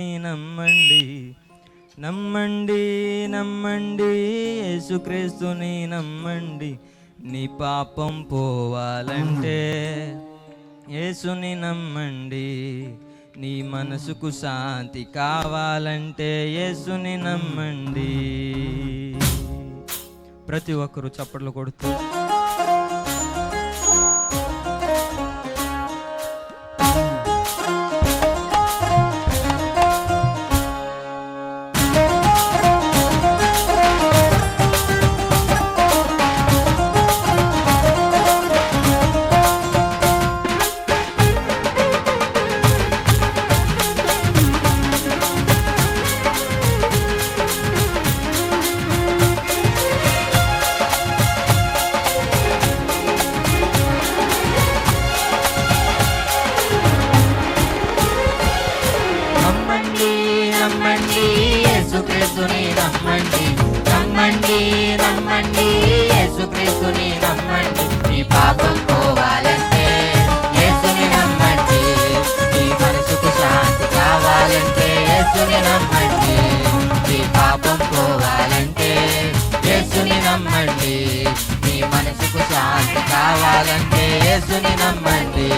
నమ్మండి నమ్మండి నమ్మండి యేసుక్రీస్తుని నమ్మండి. నీ పాపం పోవాలంటే యేసుని నమ్మండి. నీ మనసుకు శాంతి కావాలంటే యేసుని నమ్మండి. ప్రతి ఒక్కరూ చప్పట్లు కొడుతూ నమ్మండి యేసుక్రీస్తుని నమ్మండి నమ్మండి నమ్మండి యేసుక్రీస్తుని నమ్మండి. నీ పాపం పోవాలంటే యేసుని నమ్మండి. నీ మనసుకు శాంతి కావాలంటే యేసుని నమ్మండి. నీ పాపం పోవాలంటే యేసుని నమ్మండి. నీ మనసుకు శాంతి కావాలంటే యేసుని నమ్మండి.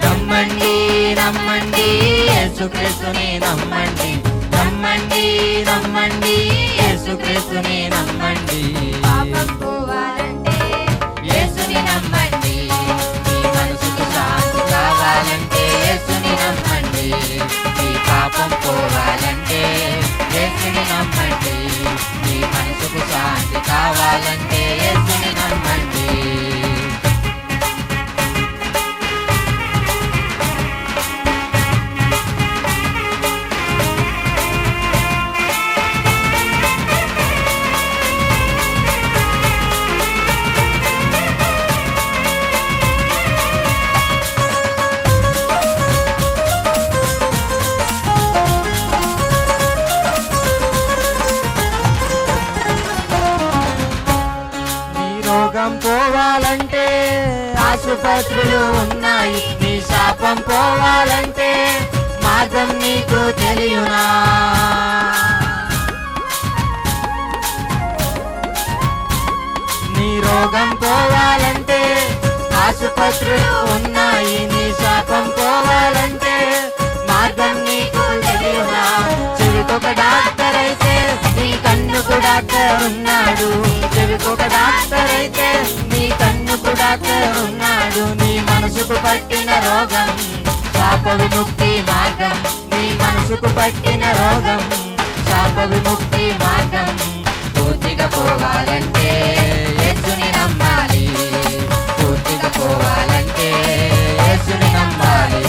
నమ్మండి నమ్మండి యేసుక్రీస్తుని నమ్మండి నమ్మండి నమ్మండి యేసుక్రీస్తుని నమ్మండి. పాపం పోవాలంటే యేసుని నమ్మండి. నీ మనసుకు శాంతి కావాలంటే యేసుని నమ్మండి. నీ పాపం పోవాలంటే యేసుని నమ్మండి. నీ మనసుకు శాంతి కావాలంటే యేసుని నమ్మండి. రోగం పోవాలంటే ఆసుపత్రులు ఉన్నాయి. నీ శాపం పోవాలంటే మార్గం నీకు తెలియనా? నీ రోగం పోవాలంటే ఆసుపత్రులు ఉన్నాయి. నీ శాపం పోవాలంటే మార్గం నీకు తెలియనా? చెవికొక డాక్టర్ అయితే నీ కన్నుకు డాక్టర్ ఉన్నాడు. చెవికొక డాక్టర్ అయితే నీ కన్నుకు డాక్టర్ ఉన్నాడు. నీ మనసుకు పట్టిన రోగం శాప విముక్తి మార్గం. నీ మనసుకు పట్టిన రోగం శాప విముక్తి మార్గం. పూర్తిగా పోవాలంటే యేసుని నమ్మాలి. పూర్తిగా పోవాలంటే యేసుని నమ్మాలి.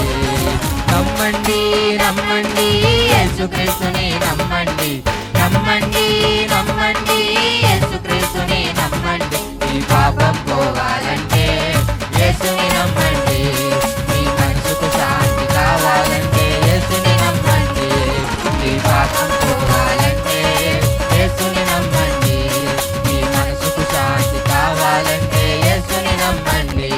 నమ్మండి నమ్మండి యేసుక్రీస్తుని నమ్మండి నమ్మండి నమ్మండి యేసుక్రీస్తుని నమ్మండి. నీ పాపం పోవాలంటే యేసుని నమ్మండి. నీ మనసుకు శాంతి కావాలంటే యేసుని నమ్మండి. నీ పాపం పోవాలంటే యేసుని నమ్మండి. నీ మనసుకు శాంతి కావాలంటే యేసుని నమ్మండి.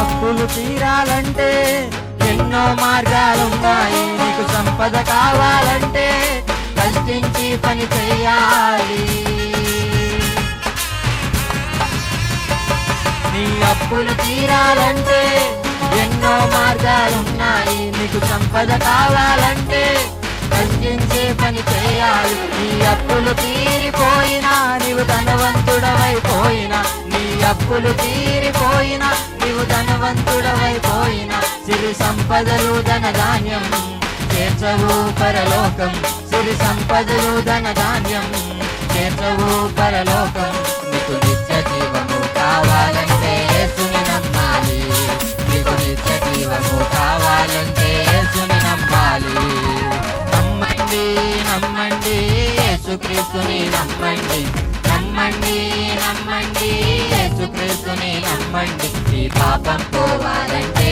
అప్పులు తీరాలంటే ఎన్నో మార్గాలున్నాయి. నీకు సంపద కావాలంటే కష్టించి పని చెయ్యాలి. నీ అప్పులు తీరాలంటే ఎన్నో మార్గాలున్నాయి. నీకు సంపద కావాలంటే కష్టించే పని చేయాలి. నీ అప్పులు తీరిపోయినా నీవు ధనవంతుడవైపోయినా. నీ అప్పులు తీరిపోయినా నీవు ధనవంతుడవైపోయినా. సిరి సంపదలు ధన ధాన్యం చేర్చవు పరలోకం, సిరి సంపదలు ధనధాన్యం చేర్చవు పరలోకం. నీకు నిత్య జీవము కావాలంటే యేసుని నమ్మాలి, నీకు నిత్య జీవము కావాలంటే యేసుని నమ్మాలి. నమ్మండి నమ్మండి యేసుక్రీస్తుని నమ్మండి, నమ్మండి నమ్మండి యేసుక్రీస్తుని నమ్మండి. ఈ పాపం పోవాలంటే